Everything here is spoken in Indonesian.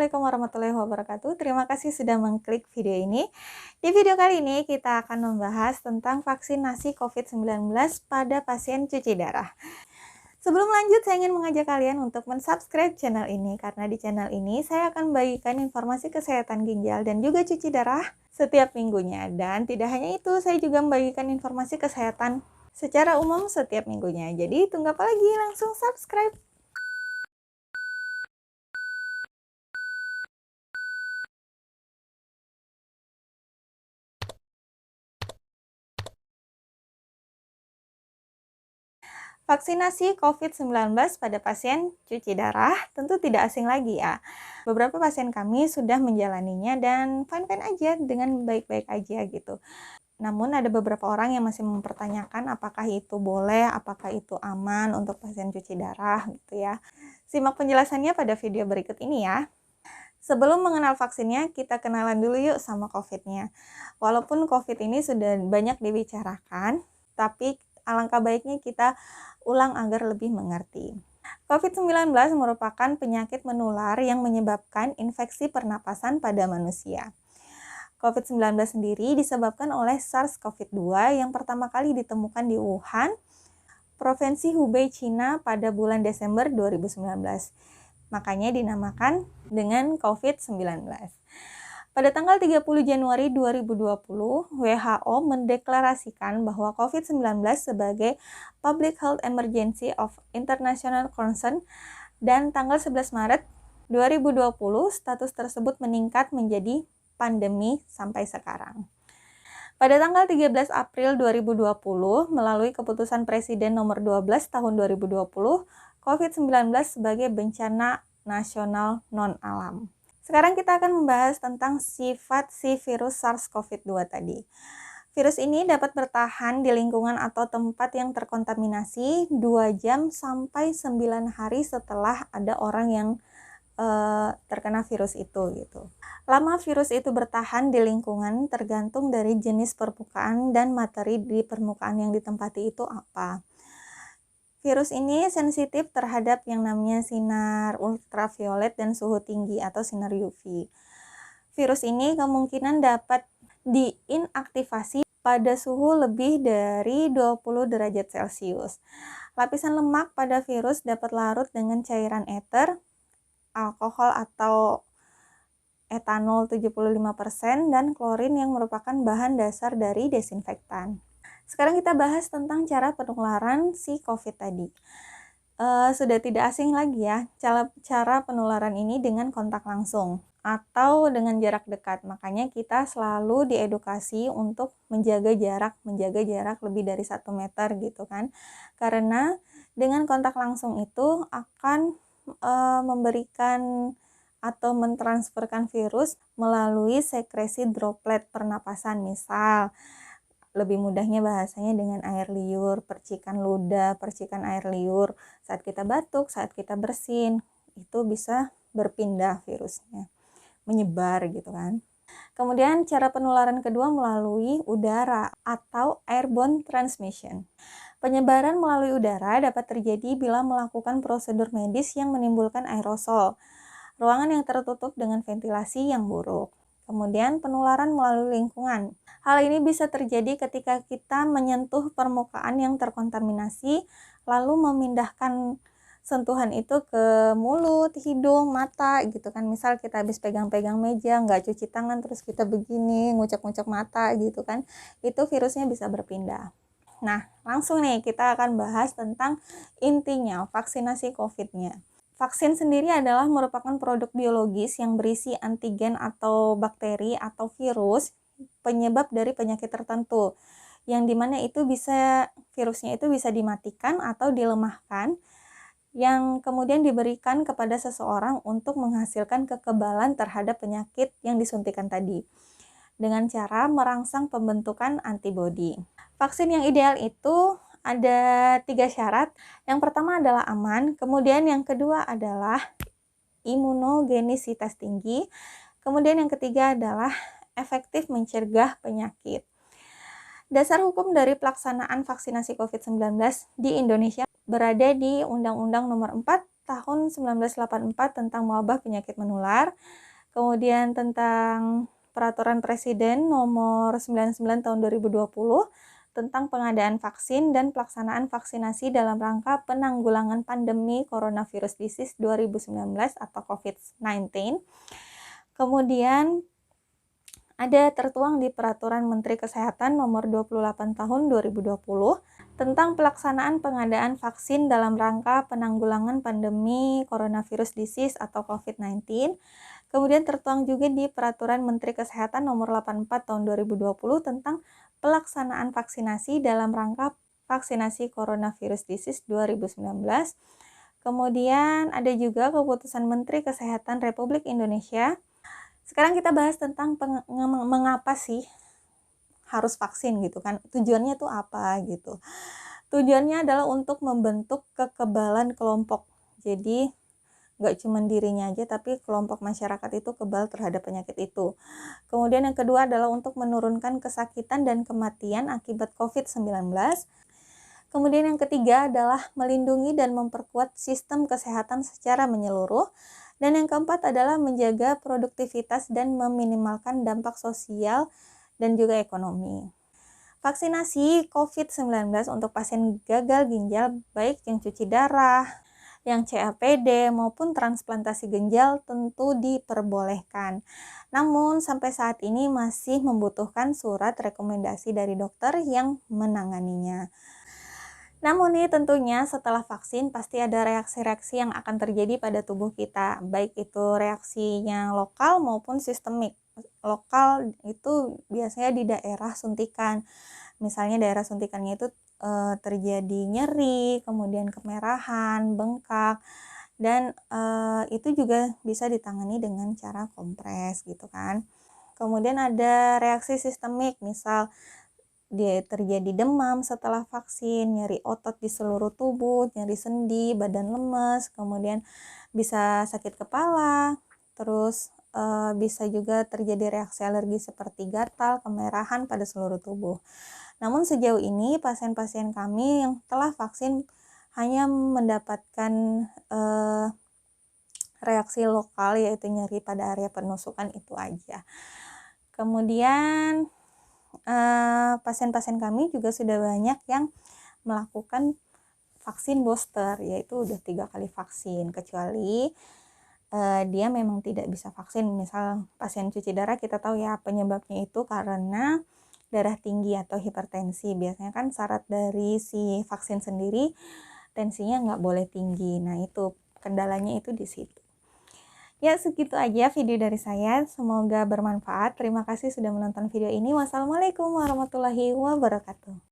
Assalamualaikum warahmatullahi wabarakatuh. Terima kasih sudah mengklik video ini. Di video kali ini kita akan membahas tentang vaksinasi COVID-19 pada pasien cuci darah. Sebelum lanjut, saya ingin mengajak kalian untuk mensubscribe channel ini karena di channel ini saya akan membagikan informasi kesehatan ginjal dan juga cuci darah setiap minggunya. Dan tidak hanya itu, saya juga membagikan informasi kesehatan secara umum setiap minggunya. Jadi tunggu apa lagi? Langsung subscribe. Vaksinasi COVID-19 pada pasien cuci darah tentu tidak asing lagi ya. Beberapa pasien kami sudah menjalaninya dan fine-fine aja, dengan baik-baik aja gitu. Namun ada beberapa orang yang masih mempertanyakan apakah itu boleh, apakah itu aman untuk pasien cuci darah gitu ya. Simak penjelasannya pada video berikut ini ya. Sebelum mengenal vaksinnya, kita kenalan dulu yuk sama COVID-nya. Walaupun COVID ini sudah banyak dibicarakan, tapi alangkah baiknya kita ulang agar lebih mengerti. COVID-19 merupakan penyakit menular yang menyebabkan infeksi pernapasan pada manusia. COVID-19 sendiri disebabkan oleh SARS-CoV-2 yang pertama kali ditemukan di Wuhan, Provinsi Hubei, China pada bulan Desember 2019. Makanya dinamakan dengan COVID-19. Pada tanggal 30 Januari 2020, WHO mendeklarasikan bahwa COVID-19 sebagai Public Health Emergency of International Concern dan tanggal 11 Maret 2020 status tersebut meningkat menjadi pandemi sampai sekarang. Pada tanggal 13 April 2020, melalui keputusan Presiden nomor 12 tahun 2020, COVID-19 sebagai bencana nasional non-alam. Sekarang kita akan membahas tentang sifat si virus SARS-CoV-2 tadi. Virus ini dapat bertahan di lingkungan atau tempat yang terkontaminasi 2 jam sampai 9 hari setelah ada orang yang terkena virus itu gitu. Lama virus itu bertahan di lingkungan tergantung dari jenis permukaan dan materi di permukaan yang ditempati itu apa. Virus ini sensitif terhadap yang namanya sinar ultraviolet dan suhu tinggi atau sinar UV. Virus ini kemungkinan dapat diinaktivasi pada suhu lebih dari 20 derajat Celcius. Lapisan lemak pada virus dapat larut dengan cairan ether, alkohol atau etanol 75% dan klorin yang merupakan bahan dasar dari desinfektan. Sekarang kita bahas tentang cara penularan si COVID tadi. Sudah tidak asing lagi ya, cara penularan ini dengan kontak langsung atau dengan jarak dekat. Makanya kita selalu diedukasi untuk menjaga jarak lebih dari 1 meter gitu kan. Karena dengan kontak langsung itu akan memberikan atau mentransferkan virus melalui sekresi droplet pernapasan. Misal, lebih mudahnya bahasanya dengan air liur, percikan ludah, percikan air liur. Saat kita batuk, saat kita bersin, itu bisa berpindah virusnya, menyebar gitu kan. Kemudian cara penularan kedua melalui udara atau airborne transmission. Penyebaran melalui udara dapat terjadi bila melakukan prosedur medis yang menimbulkan aerosol, ruangan yang tertutup dengan ventilasi yang buruk. Kemudian penularan melalui lingkungan. Hal ini bisa terjadi ketika kita menyentuh permukaan yang terkontaminasi, lalu memindahkan sentuhan itu ke mulut, hidung, mata gitu kan. Misal kita habis pegang-pegang meja, nggak cuci tangan, terus kita begini, ngucek-ngucek mata gitu kan. Itu virusnya bisa berpindah. Nah, langsung nih kita akan bahas tentang intinya vaksinasi COVID-nya. Vaksin sendiri adalah merupakan produk biologis yang berisi antigen atau bakteri atau virus penyebab dari penyakit tertentu, yang dimana itu virusnya itu bisa dimatikan atau dilemahkan, yang kemudian diberikan kepada seseorang untuk menghasilkan kekebalan terhadap penyakit yang disuntikan tadi, dengan cara merangsang pembentukan antibodi. Vaksin yang ideal itu ada 3 syarat. Yang pertama adalah aman, kemudian yang kedua adalah imunogenisitas tinggi, kemudian yang ketiga adalah efektif mencegah penyakit. Dasar hukum dari pelaksanaan vaksinasi COVID-19 di Indonesia berada di Undang-Undang Nomor 4 tahun 1984 tentang wabah penyakit menular, kemudian tentang Peraturan Presiden nomor 99 tahun 2020 tentang pengadaan vaksin dan pelaksanaan vaksinasi dalam rangka penanggulangan pandemi Coronavirus Disease 2019 atau COVID-19. Kemudian ada tertuang di Peraturan Menteri Kesehatan nomor 28 tahun 2020 tentang pelaksanaan pengadaan vaksin dalam rangka penanggulangan pandemi Coronavirus Disease atau COVID-19. Kemudian tertuang juga di Peraturan Menteri Kesehatan nomor 84 tahun 2020 tentang pelaksanaan vaksinasi dalam rangka vaksinasi Coronavirus Disease 2019. Kemudian ada juga Keputusan Menteri Kesehatan Republik Indonesia. Sekarang kita bahas tentang mengapa sih harus vaksin gitu kan. Tujuannya tuh apa gitu. Tujuannya adalah untuk membentuk kekebalan kelompok. Jadi nggak cuma dirinya aja, tapi kelompok masyarakat itu kebal terhadap penyakit itu. Kemudian yang kedua adalah untuk menurunkan kesakitan dan kematian akibat COVID-19. Kemudian yang ketiga adalah melindungi dan memperkuat sistem kesehatan secara menyeluruh. Dan yang keempat adalah menjaga produktivitas dan meminimalkan dampak sosial dan juga ekonomi. Vaksinasi COVID-19 untuk pasien gagal ginjal, baik yang cuci darah, yang CAPD maupun transplantasi ginjal tentu diperbolehkan. Namun sampai saat ini masih membutuhkan surat rekomendasi dari dokter yang menanganinya. Namun nih tentunya setelah vaksin pasti ada reaksi-reaksi yang akan terjadi pada tubuh kita, baik itu reaksinya lokal maupun sistemik. Lokal itu biasanya di daerah suntikan. Misalnya daerah suntikannya itu terjadi nyeri, kemudian kemerahan, bengkak, dan itu juga bisa ditangani dengan cara kompres gitu kan. Kemudian ada reaksi sistemik, misal dia terjadi demam setelah vaksin, nyeri otot di seluruh tubuh, nyeri sendi, badan lemes, kemudian bisa sakit kepala, terus bisa juga terjadi reaksi alergi seperti gatal, kemerahan pada seluruh tubuh. Namun sejauh ini pasien-pasien kami yang telah vaksin hanya mendapatkan reaksi lokal, yaitu nyeri pada area penusukan itu aja. Kemudian pasien-pasien kami juga sudah banyak yang melakukan vaksin booster, yaitu udah 3 kali vaksin, kecuali dia memang tidak bisa vaksin. Misal pasien cuci darah, kita tahu ya penyebabnya itu karena darah tinggi atau hipertensi. Biasanya kan syarat dari si vaksin sendiri tensinya nggak boleh tinggi. Nah itu kendalanya itu di situ. Ya segitu aja video dari saya, semoga bermanfaat. Terima kasih sudah menonton video ini. Wassalamualaikum warahmatullahi wabarakatuh.